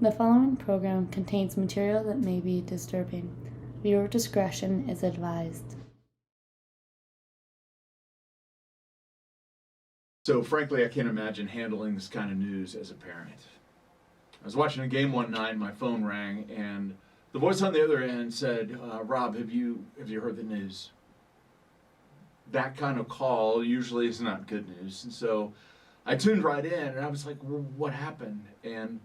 The following program contains material that may be disturbing. Viewer discretion is advised. So frankly, I can't imagine handling this kind of news as a parent. I was watching a game one night, my phone rang, and the voice on the other end said, Rob, have you heard the news? That kind of call usually is not good news. And so I tuned right in, and I was like, well, what happened? And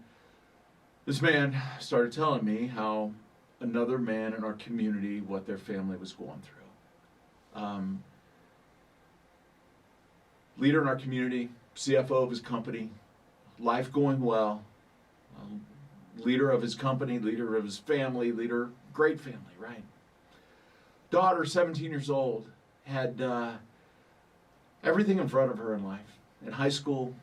this man started telling me how another man in our community, what their family was going through. Leader in our community, CFO of his company, life going well, leader of his company, leader of his family, great family, right? Daughter, 17 years old, had everything in front of her in life. In high school,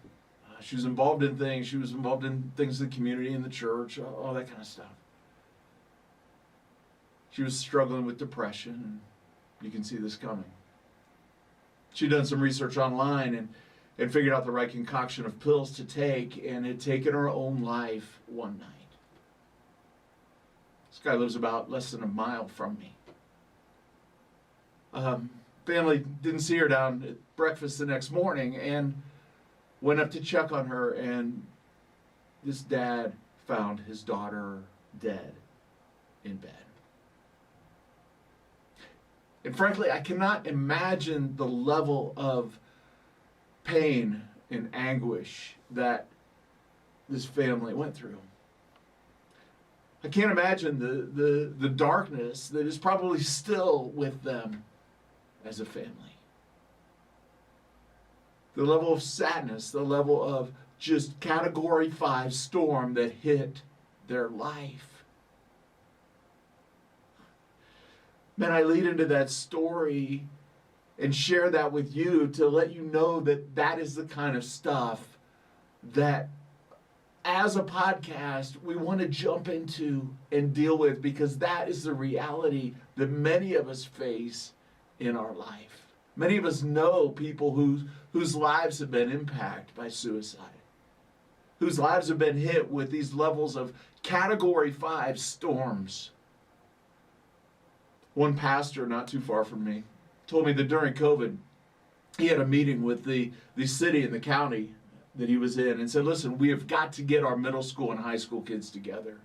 she was involved in things. She was involved in things in the community, in the church, all that kind of stuff. She was struggling with depression, and you can see this coming. She'd done some research online and figured out the right concoction of pills to take, and had taken her own life one night. This guy lives about less than a mile from me. Family didn't see her down at breakfast the next morning, and went up to check on her, and this dad found his daughter dead in bed. And frankly, I cannot imagine the level of pain and anguish that this family went through. I can't imagine the darkness that is probably still with them as a family. The level of sadness, the level of just Category 5 storm that hit their life. Man, I lead into that story and share that with you to let you know that that is the kind of stuff that as a podcast we want to jump into and deal with, because that is the reality that many of us face in our life. Many of us know people whose lives have been impacted by suicide, whose lives have been hit with these levels of Category 5 storms. One pastor not too far from me told me that during COVID, he had a meeting with the city and the county that he was in and said, listen, we have got to get our middle school and high school kids together,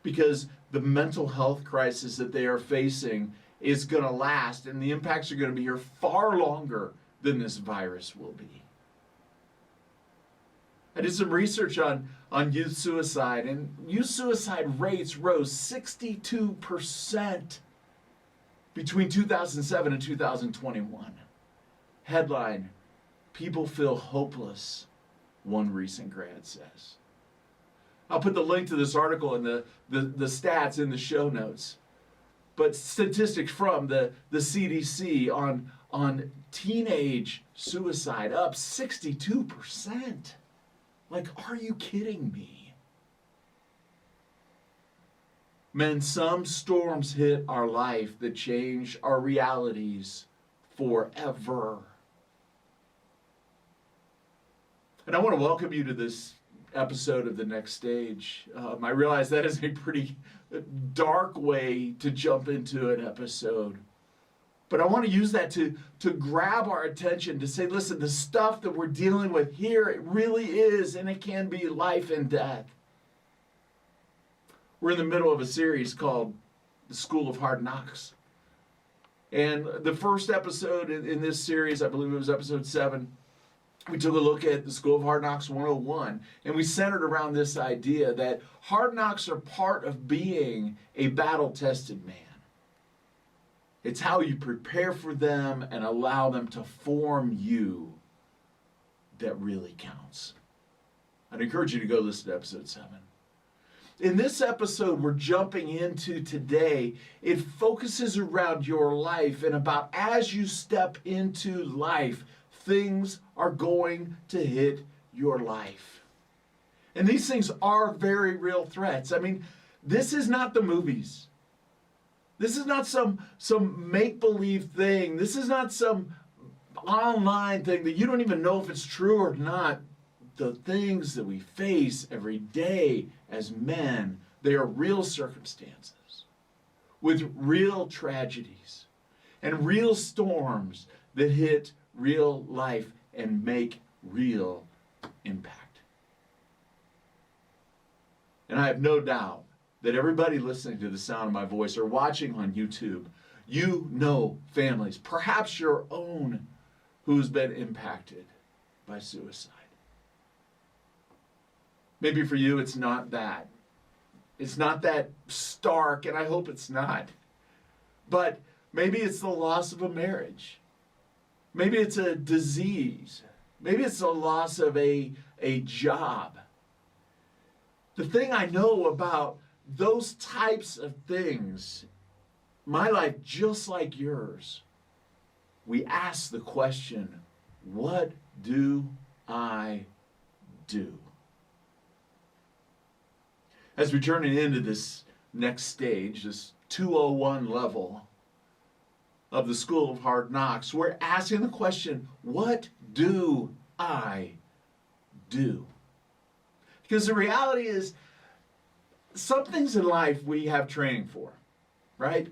because the mental health crisis that they are facing is going to last, and the impacts are going to be here far longer than this virus will be. I did some research on youth suicide, and youth suicide rates rose 62% between 2007 and 2021. Headline, people feel hopeless, one recent grad says. I'll put the link to this article and the stats in the show notes. But statistics from the CDC on teenage suicide up 62%. Like, are you kidding me? Men, some storms hit our life that change our realities forever. And I want to welcome you to this episode of The Next Stage. I realize that is a pretty dark way to jump into an episode. But I want to use that to grab our attention, to say, listen, the stuff that we're dealing with here, it really is, and it can be life and death. We're in the middle of a series called The School of Hard Knocks. And the first episode in this series, I believe it was episode 7, we took a look at the School of Hard Knocks 101, and we centered around this idea that hard knocks are part of being a battle-tested man. It's how you prepare for them and allow them to form you that really counts. I'd encourage you to go listen to episode 7. In this episode we're jumping into today, it focuses around your life and about as you step into life, things are going to hit your life. And these things are very real threats. I mean, this is not the movies. This is not some make-believe thing. This is not some online thing that you don't even know if it's true or not. the things that we face every day as men, they are real circumstances with real tragedies and real storms that hit real life and make real impact. And I have no doubt that everybody listening to the sound of my voice or watching on YouTube, you know families, perhaps your own, who's been impacted by suicide. Maybe for you it's not that. It's not that stark, and I hope it's not. But maybe it's the loss of a marriage. Maybe it's a disease. Maybe it's the loss of a job. The thing I know about those types of things, my life just like yours, we ask the question, what do I do? As we turn into this next stage, this 201 level of the School of Hard Knocks, we're asking the question, what do I do? Because the reality is, some things in life we have training for, right?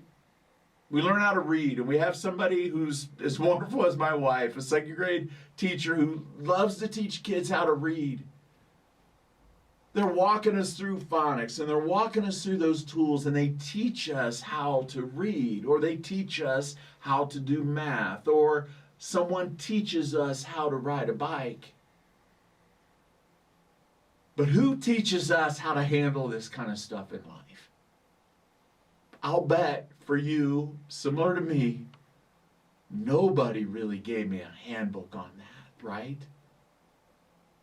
We learn how to read, and we have somebody who's as wonderful as my wife, a second grade teacher who loves to teach kids how to read. They're walking us through phonics, and they're walking us through those tools, and they teach us how to read, or they teach us how to do math, or someone teaches us how to ride a bike. But who teaches us how to handle this kind of stuff in life? I'll bet for you, similar to me, nobody really gave me a handbook on that, right?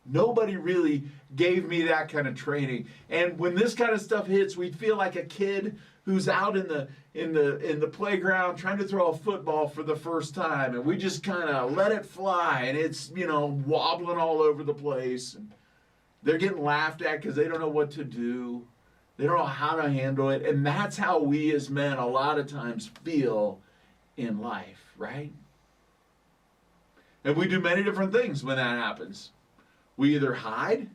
Nobody really gave me that kind of training. And when this kind of stuff hits, we feel like a kid who's out in the playground trying to throw a football for the first time, and we just kind of let it fly, and it's, wobbling all over the place. And they're getting laughed at because they don't know what to do. They don't know how to handle it. And that's how we as men a lot of times feel in life, right? And we do many different things when that happens. We either hide,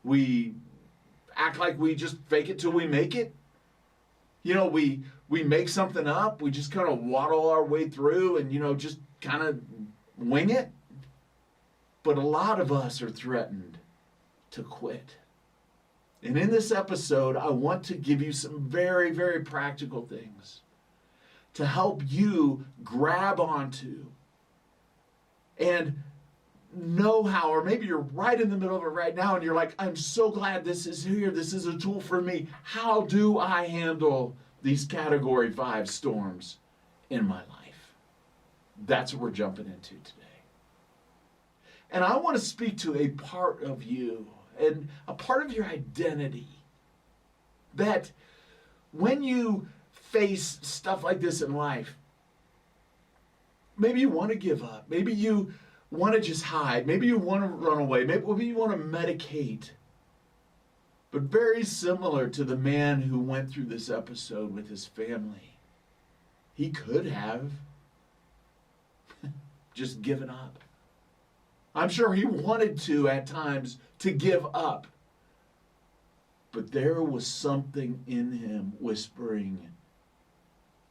we act like we just fake it till we make it. We make something up, we just kind of waddle our way through and, just kind of wing it. But a lot of us are threatened to quit. And in this episode, I want to give you some very, very practical things to help you grab onto and know how, or maybe you're right in the middle of it right now and you're like, I'm so glad this is here. This is a tool for me. How do I handle these category 5 storms in my life? That's what we're jumping into today. And I want to speak to a part of you and a part of your identity that when you face stuff like this in life, maybe you want to give up. Maybe you want to just hide. Maybe you want to run away. Maybe you want to medicate. But very similar to the man who went through this episode with his family, he could have just given up. I'm sure he wanted to at times to give up. But there was something in him whispering,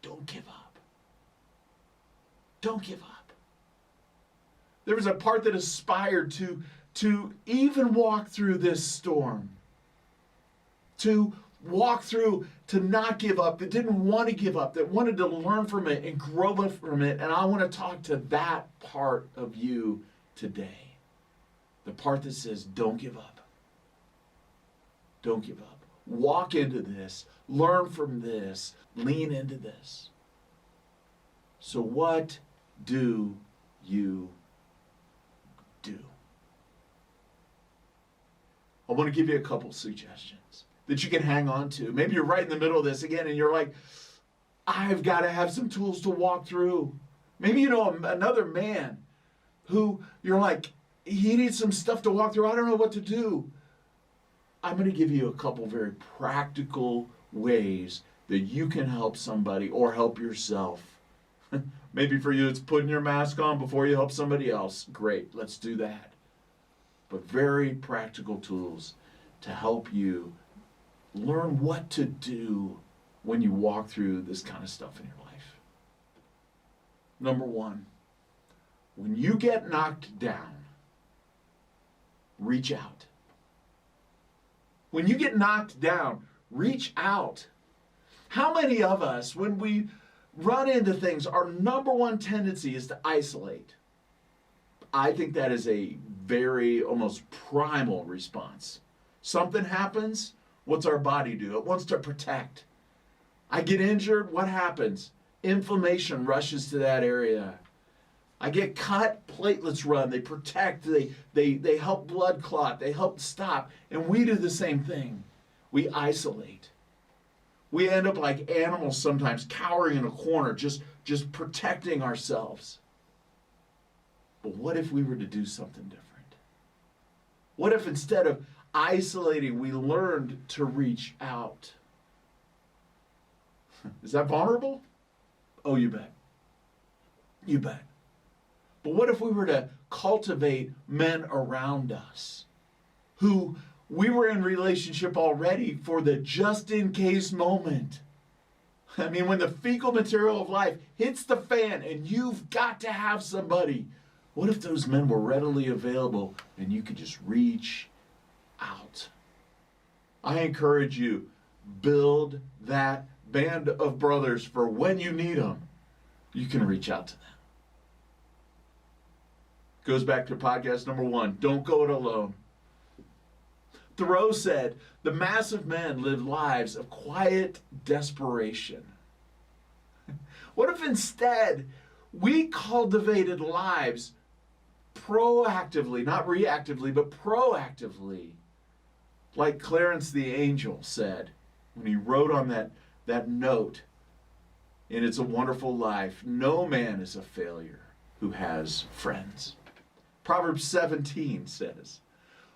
don't give up. Don't give up. There was a part that aspired to even walk through this storm. To walk through, to not give up, that didn't want to give up, that wanted to learn from it and grow from it. And I want to talk to that part of you today. The part that says, don't give up. Don't give up. Walk into this. Learn from this. Lean into this. So what do you do? I want to give you a couple suggestions that you can hang on to. Maybe you're right in the middle of this again and you're like, I've got to have some tools to walk through. Maybe you know another man who you're like, he needs some stuff to walk through. I don't know what to do. I'm going to give you a couple very practical ways that you can help somebody or help yourself. Maybe for you it's putting your mask on before you help somebody else. Great, let's do that. but very practical tools to help you learn what to do when you walk through this kind of stuff in your life. Number one, when you get knocked down, reach out. When you get knocked down, reach out. How many of us, when we run into things, our number one tendency is to isolate? I think that is a very almost primal response. Something happens, what's our body do? It wants to protect. I get injured, what happens? Inflammation rushes to that area. I get cut, platelets run, they protect, they help blood clot, they help stop. And we do the same thing. We isolate. We end up like animals sometimes, cowering in a corner, just protecting ourselves. But what if we were to do something different? What if instead of isolating, we learned to reach out? Is that vulnerable? Oh, you bet. You bet. But what if we were to cultivate men around us who we were in relationship already for the just-in-case moment? I mean, when the fecal material of life hits the fan and you've got to have somebody, what if those men were readily available and you could just reach out? I encourage you, build that band of brothers for when you need them. You can reach out to them. Goes back to podcast number one. Don't go it alone. Thoreau said, the mass of men live lives of quiet desperation. What if instead we cultivated lives proactively, not reactively, but proactively, like Clarence the Angel said when he wrote on that note in It's a Wonderful Life, no man is a failure who has friends. Proverbs 17 says,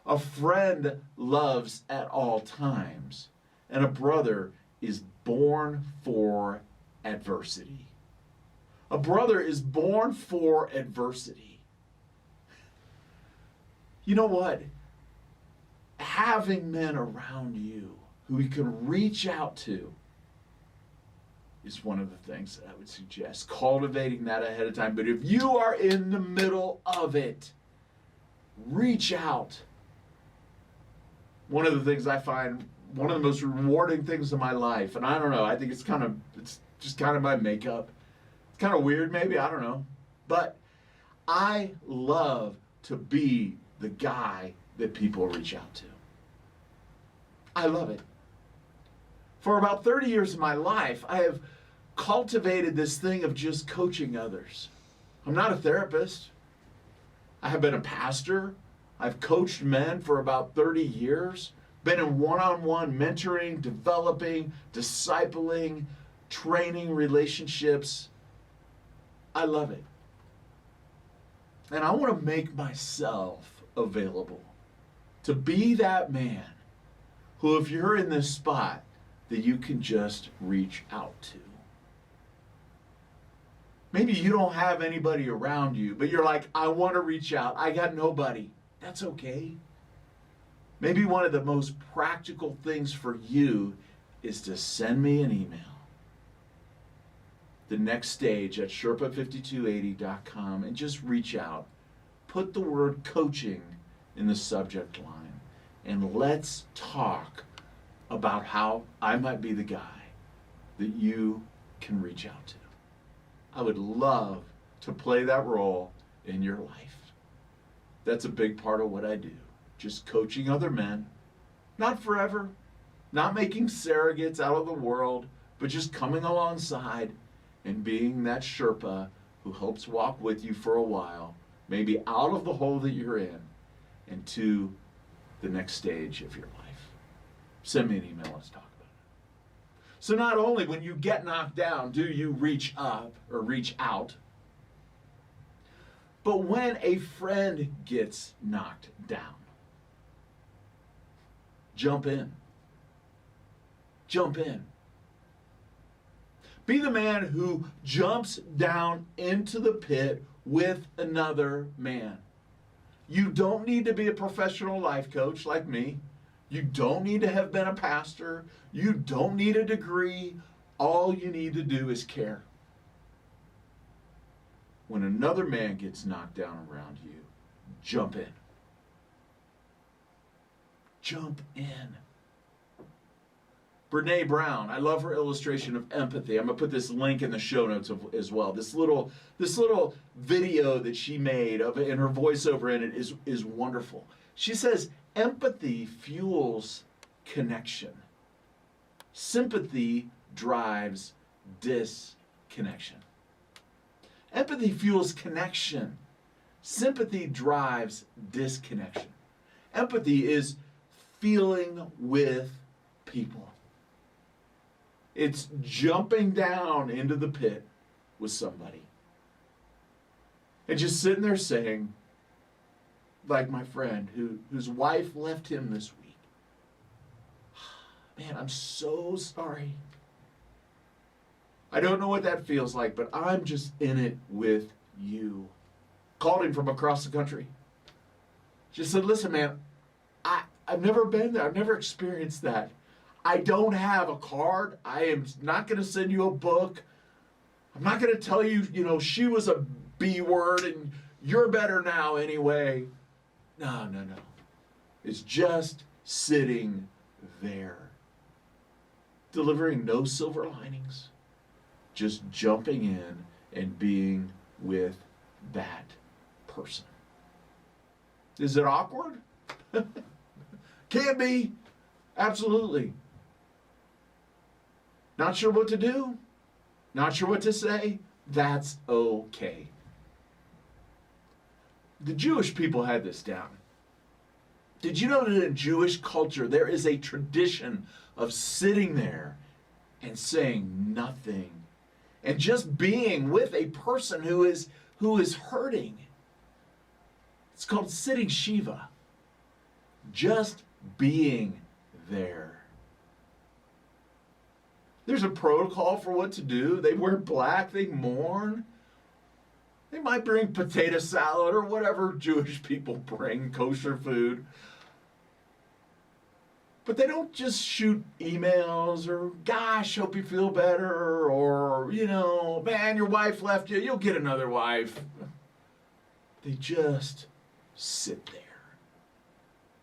a friend loves at all times, and a brother is born for adversity. A brother is born for adversity. You know what? Having men around you who you can reach out to is one of the things that I would suggest. Cultivating that ahead of time. But if you are in the middle of it, reach out. One of the things I find, one of the most rewarding things in my life, and I don't know, I think it's just kind of my makeup. It's kind of weird maybe, I don't know. But I love to be the guy that people reach out to. I love it. For about 30 years of my life, I have cultivated this thing of just coaching others. I'm not a therapist. I have been a pastor. I've coached men for about 30 years, been in one-on-one mentoring, developing, discipling, training relationships. I love it. And I want to make myself available to be that man who, if you're in this spot, that you can just reach out to. Maybe you don't have anybody around you, but you're like, I want to reach out. I got nobody. That's okay. Maybe one of the most practical things for you is to send me an email. The next stage at Sherpa5280.com and just reach out. Put the word coaching in the subject line and let's talk about how I might be the guy that you can reach out to. I would love to play that role in your life. That's a big part of what I do. Just coaching other men. Not forever. Not making surrogates out of the world, but just coming alongside and being that Sherpa who helps walk with you for a while, maybe out of the hole that you're in and to the next stage of your life. Send me an email, let's talk about it. So not only when you get knocked down do you reach up or reach out, but when a friend gets knocked down, jump in. Jump in. Be the man who jumps down into the pit with another man. You don't need to be a professional life coach like me. You don't need to have been a pastor. You don't need a degree. All you need to do is care. When another man gets knocked down around you, jump in. Jump in. Brene Brown, I love her illustration of empathy. I'm going to put this link in the show notes as well. This little video that she made of it, and her voiceover in it is wonderful. She says, empathy fuels connection. Sympathy drives disconnection. Empathy fuels connection. Sympathy drives disconnection. Empathy is feeling with people. It's jumping down into the pit with somebody. And just sitting there saying, like my friend whose wife left him this week, man, I'm so sorry. I don't know what that feels like, but I'm just in it with you. Called him from across the country. Just said, listen, man, I've never been there. I've never experienced that. I don't have a card. I am not going to send you a book. I'm not going to tell you, she was a B word and you're better now anyway. No. It's just sitting there. Delivering no silver linings. Just jumping in and being with that person. Is it awkward? Can be. Absolutely. Not sure what to do? Not sure what to say? That's okay. The Jewish people had this down. Did you know that in Jewish culture there is a tradition of sitting there and saying nothing and just being with a person who is hurting? It's called sitting Shiva. Just being there. There's a protocol for what to do. They wear black, they mourn. They might bring potato salad or whatever Jewish people bring, kosher food. But they don't just shoot emails or, gosh, hope you feel better, or, man, your wife left you, you'll get another wife. They just sit there.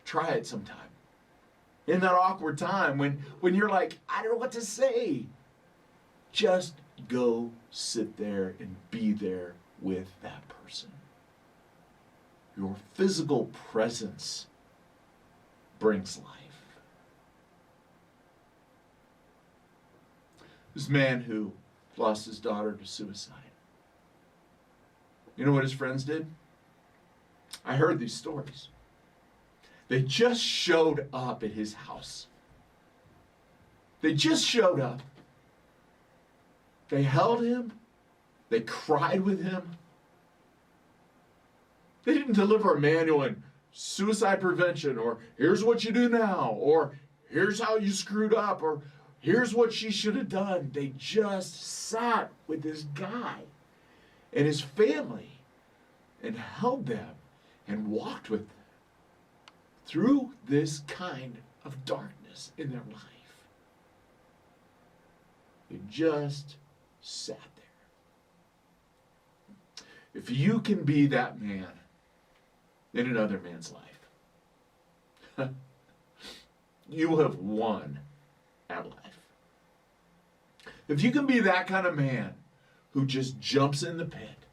Try it sometime. In that awkward time when you're like, I don't know what to say. Just go sit there and be there with that person. Your physical presence brings life. This man who lost his daughter to suicide. You know what his friends did? I heard these stories. They just showed up at his house. They just showed up. They held him. They cried with him. They didn't deliver a manual in suicide prevention, or here's what you do now, or here's how you screwed up, or here's what she should have done. They just sat with this guy and his family and held them and walked with them through this kind of darkness in their life. They just sat there. If you can be that man in another man's life, you have won at life. If you can be that kind of man who just jumps in the pit,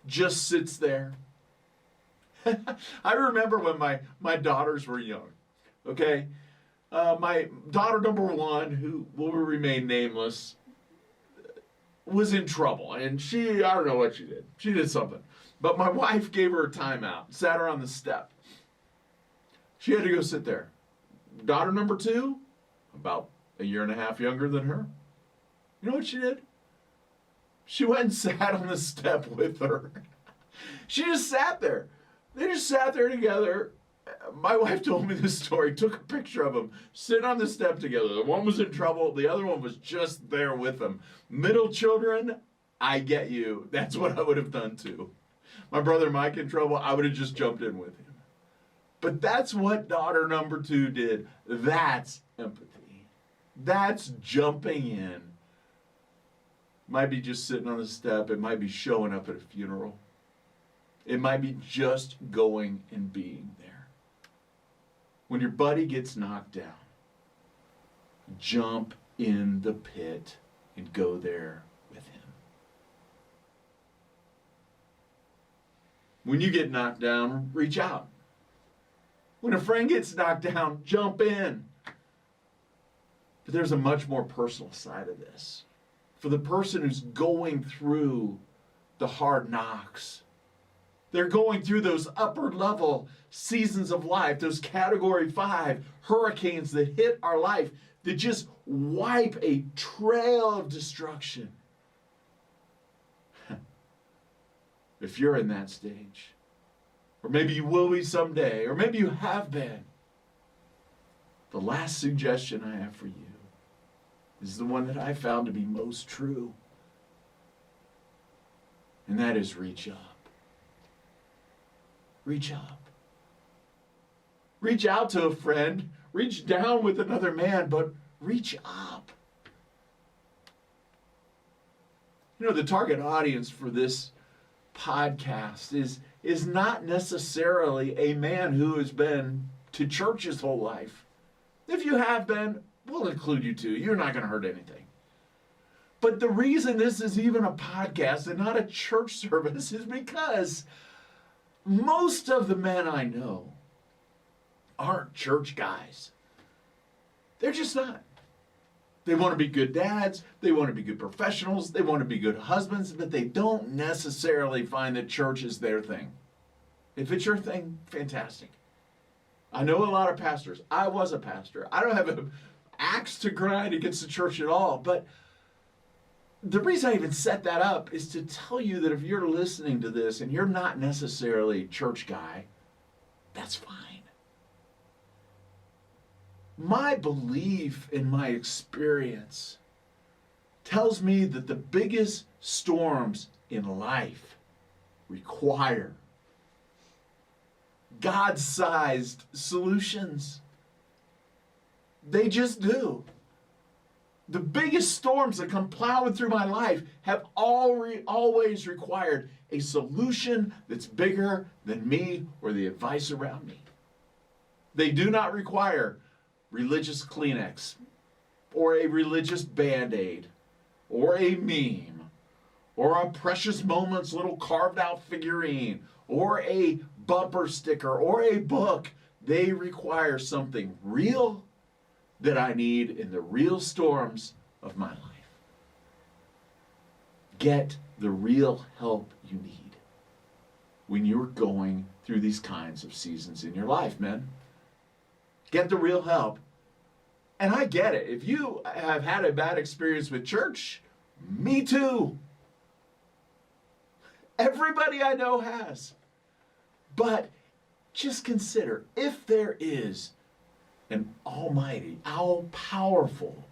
just sits there. I remember when my daughters were young, okay? My daughter number one, who will remain nameless, was in trouble. And I don't know what she did. She did something. But my wife gave her a timeout, sat her on the step. She had to go sit there. Daughter number two, about a year and a half younger than her. You know what she did? She went and sat on the step with her. She just sat there. They just sat there together. My wife told me this story, took a picture of them sitting on the step together. The one was in trouble, the other one was just there with them. Middle children, I get you. That's what I would have done too. my brother Mike in trouble, I would have just jumped in with him. But that's what daughter number 2 did. That's empathy. That's jumping in. Might be just sitting on the step. It might be showing up at a funeral. It might be just going and being there. When your buddy gets knocked down, jump in the pit and go there with him. When you get knocked down, reach out. When a friend gets knocked down, jump in. But there's a much more personal side of this. For the person who's going through the hard knocks, they're going through those upper level seasons of life, those category 5 hurricanes that hit our life that just wipe a trail of destruction. If you're in that stage, or maybe you will be someday, or maybe you have been, the last suggestion I have for you is the one that I found to be most true. And that is reach up. Reach up. Reach out to a friend. Reach down with another man, but reach up. You know, the target audience for this podcast is not necessarily a man who has been to church his whole life. If you have been, we'll include you too. You're not going to hurt anything. But the reason this is even a podcast and not a church service is because most of the men I know aren't church guys. They're just not. They want to be good dads. They want to be good professionals. They want to be good husbands, but they don't necessarily find that church is their thing. If it's your thing, fantastic. I know a lot of pastors. I was a pastor. I don't have an axe to grind against the church at all, but the reason I even set that up is to tell you that if you're listening to this and you're not necessarily a church guy, that's fine. My belief in my experience tells me that the biggest storms in life require God-sized solutions. They just do. The biggest storms that come plowing through my life have always required a solution that's bigger than me or the advice around me. They do not require religious Kleenex or a religious Band-Aid or a meme or a Precious Moments little carved out figurine or a bumper sticker or a book. They require something real that I need in the real storms of my life. Get the real help you need when you're going through these kinds of seasons in your life, men. Get the real help. And I get it. If you have had a bad experience with church, me too. Everybody I know has. But just consider, if there is an almighty, all-powerful,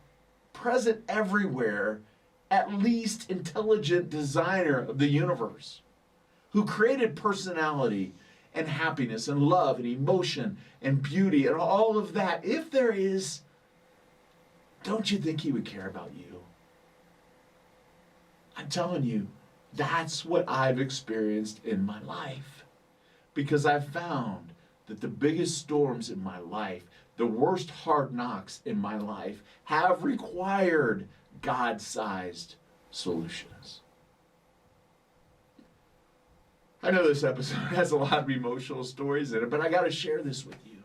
present everywhere, at least intelligent designer of the universe, who created personality and happiness and love and emotion and beauty and all of that, if there is, don't you think he would care about you? I'm telling you, that's what I've experienced in my life. Because I've found that the biggest storms in my life, the worst hard knocks in my life, have required God-sized solutions. I know this episode has a lot of emotional stories in it, but I got to share this with you.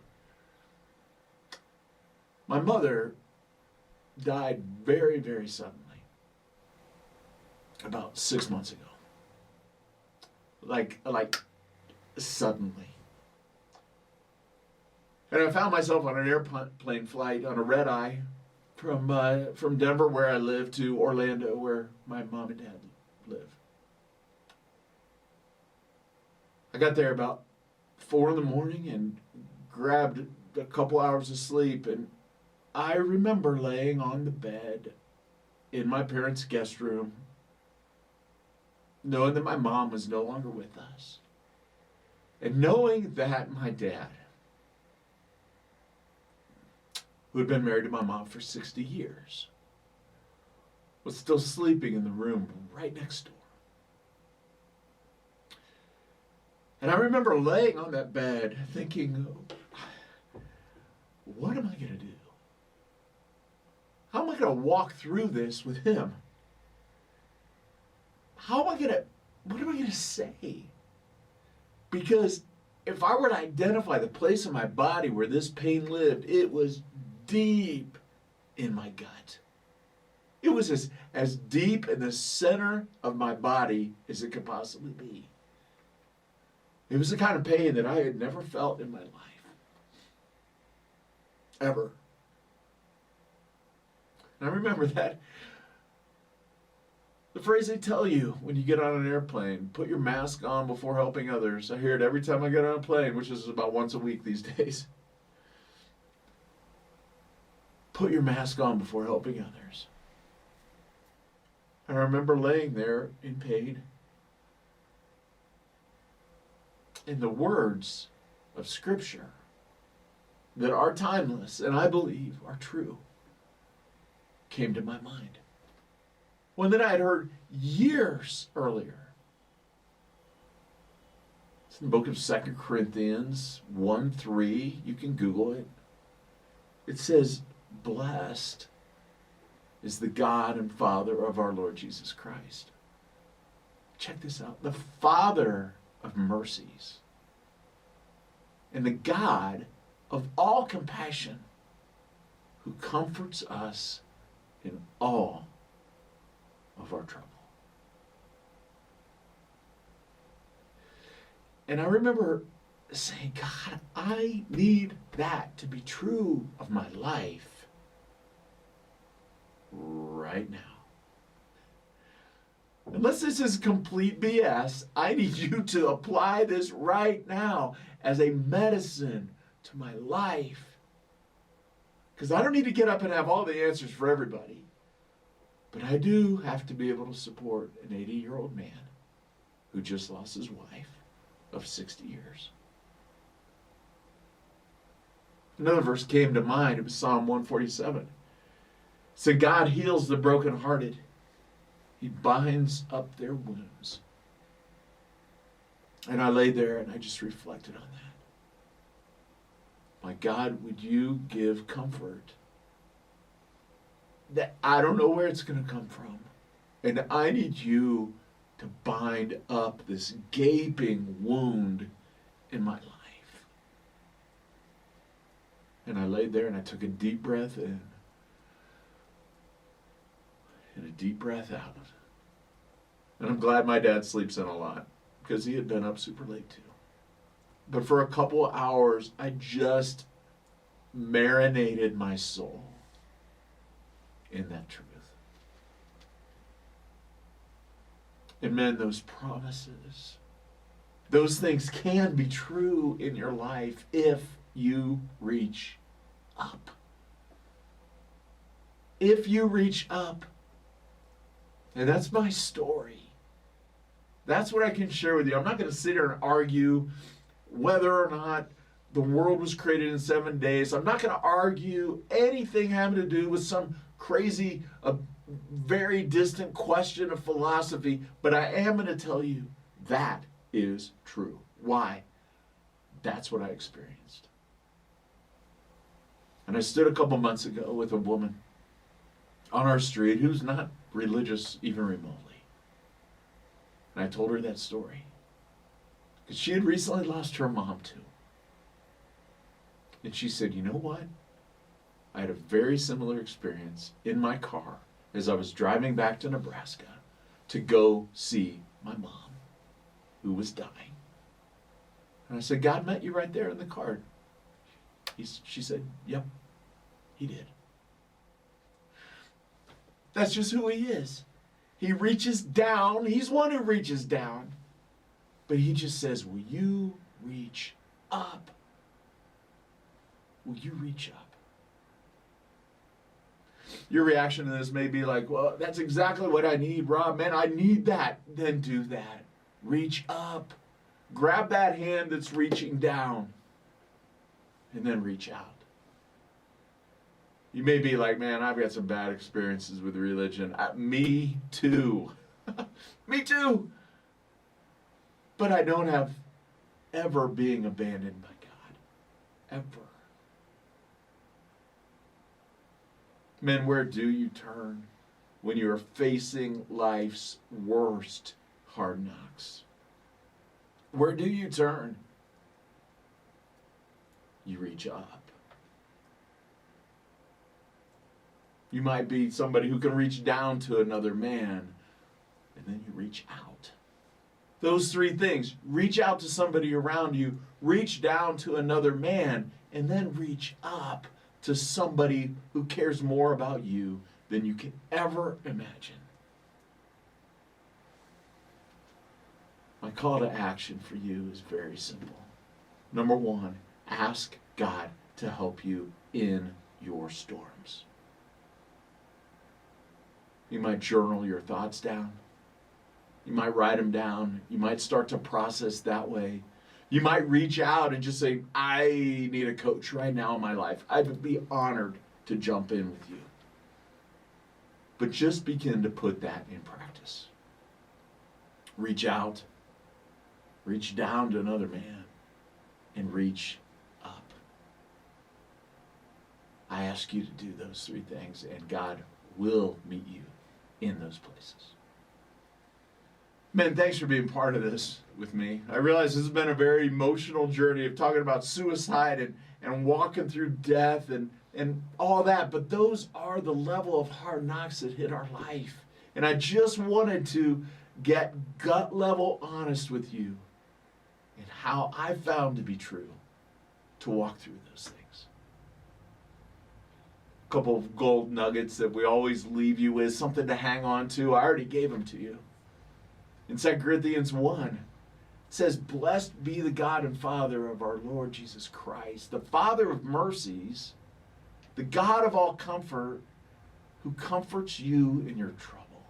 My mother died very, very suddenly, about 6 months ago. Like suddenly. And I found myself on an airplane flight on a red eye from Denver, where I live, to Orlando, where my mom and dad live. I got there about 4 in the morning and grabbed a couple hours of sleep, and I remember laying on the bed in my parents' guest room, knowing that my mom was no longer with us, and knowing that my dad, who had been married to my mom for 60 years, was still sleeping in the room right next door. And I remember laying on that bed thinking, what am I going to do? How am I going to walk through this with him? What am I going to say? Because if I were to identify the place in my body where this pain lived, it was deep in my gut. It was as deep in the center of my body as it could possibly be. It was the kind of pain that I had never felt in my life. Ever. And I remember that. The phrase they tell you when you get on an airplane, put your mask on before helping others. I hear it every time I get on a plane, which is about once a week these days. Put your mask on before helping others. I remember laying there in pain, and the words of Scripture that are timeless and I believe are true came to my mind. One that I had heard years earlier. It's in the book of 2 Corinthians 1:3. You can Google it. It says, blessed is the God and Father of our Lord Jesus Christ. Check this out. The Father of mercies and the God of all compassion, who comforts us in all of our trouble. And I remember saying, God, I need that to be true of my life right now. Unless this is complete BS, I need you to apply this right now as a medicine to my life. Because I don't need to get up and have all the answers for everybody. But I do have to be able to support an 80-year-old man who just lost his wife of 60 years. Another verse came to mind. It was Psalm 147. It said, God heals the brokenhearted. He binds up their wounds. And I lay there and I just reflected on that. My God, would you give comfort that I don't know where it's going to come from. And I need you to bind up this gaping wound in my life. And I laid there and I took a deep breath in and a deep breath out. And I'm glad my dad sleeps in a lot because he had been up super late too. But for a couple of hours, I just marinated my soul in that truth. And man, those promises, those things can be true in your life if you reach up. If you reach up. And that's my story. That's what I can share with you. I'm not going to sit here and argue whether or not the world was created in 7 days. I'm not going to argue anything having to do with some crazy, very distant question of philosophy, but I am going to tell you that is true. Why? That's what I experienced. And I stood a couple months ago with a woman on our street who's not religious even remotely. And I told her that story. Because she had recently lost her mom too. And she said, you know what? I had a very similar experience in my car as I was driving back to Nebraska to go see my mom, who was dying. And I said, God met you right there in the car. She said, yep, he did. That's just who he is. He reaches down. He's one who reaches down. But he just says, will you reach up? Will you reach up? Your reaction to this may be like, well, that's exactly what I need, Rob. Man, I need that. Then do that. Reach up. Grab that hand that's reaching down. And then reach out. You may be like, man, I've got some bad experiences with religion. Me too. Me too. But I don't have ever being abandoned by God. Ever. Men, where do you turn when you are facing life's worst hard knocks? Where do you turn? You reach up. You might be somebody who can reach down to another man, and then you reach out. Those three things: reach out to somebody around you, reach down to another man, and then reach up to somebody who cares more about you than you can ever imagine. My call to action for you is very simple. Number one, ask God to help you in your storms. You might journal your thoughts down. You might write them down. You might start to process that way. You might reach out and just say, I need a coach right now in my life. I'd be honored to jump in with you. But just begin to put that in practice. Reach out. Reach down to another man. And reach up. I ask you to do those three things, and God will meet you in those places. Men, thanks for being part of this with me. I realize this has been a very emotional journey of talking about suicide and walking through death and all that, but those are the level of hard knocks that hit our life. And I just wanted to get gut level honest with you in how I found to be true to walk through those things. A couple of gold nuggets that we always leave you with, something to hang on to. I already gave them to you. In 2 Corinthians 1, it says, blessed be the God and Father of our Lord Jesus Christ, the Father of mercies, the God of all comfort, who comforts you in your trouble.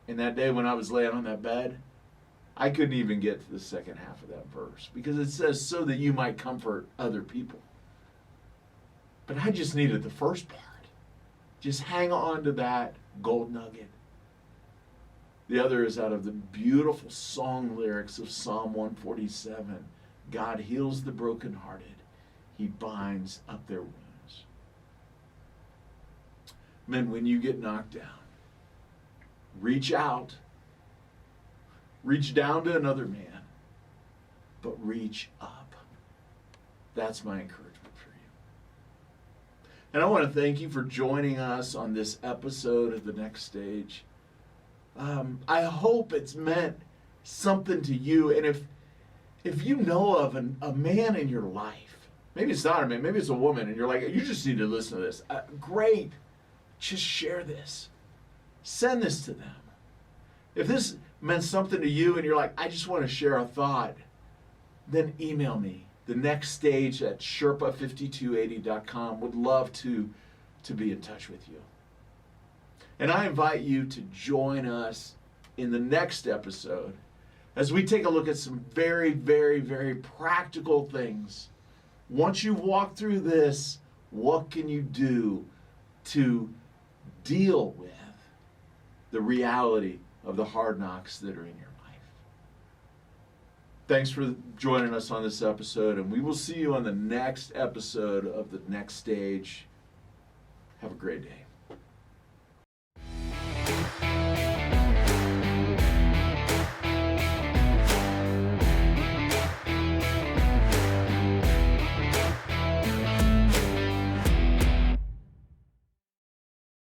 And that day when I was laying on that bed, I couldn't even get to the second half of that verse, because it says, so that you might comfort other people. But I just needed the first part. Just hang on to that gold nugget. The other is out of the beautiful song lyrics of Psalm 147. God heals the brokenhearted. He binds up their wounds. Men, when you get knocked down, reach out. Reach down to another man, but reach up. That's my encouragement for you. And I want to thank you for joining us on this episode of The Next Stage. I hope it's meant something to you. And if you know of a man in your life, maybe it's not a man, maybe it's a woman, and you're like, you just need to listen to this. Great. Just share this. Send this to them. If this meant something to you and you're like, I just want to share a thought, then email me. The Next Stage at Sherpa5280.com. Would love to be in touch with you. And I invite you to join us in the next episode as we take a look at some very, very, very practical things. Once you walk through this, what can you do to deal with the reality of the hard knocks that are in your life? Thanks for joining us on this episode, and we will see you on the next episode of The Next Stage. Have a great day.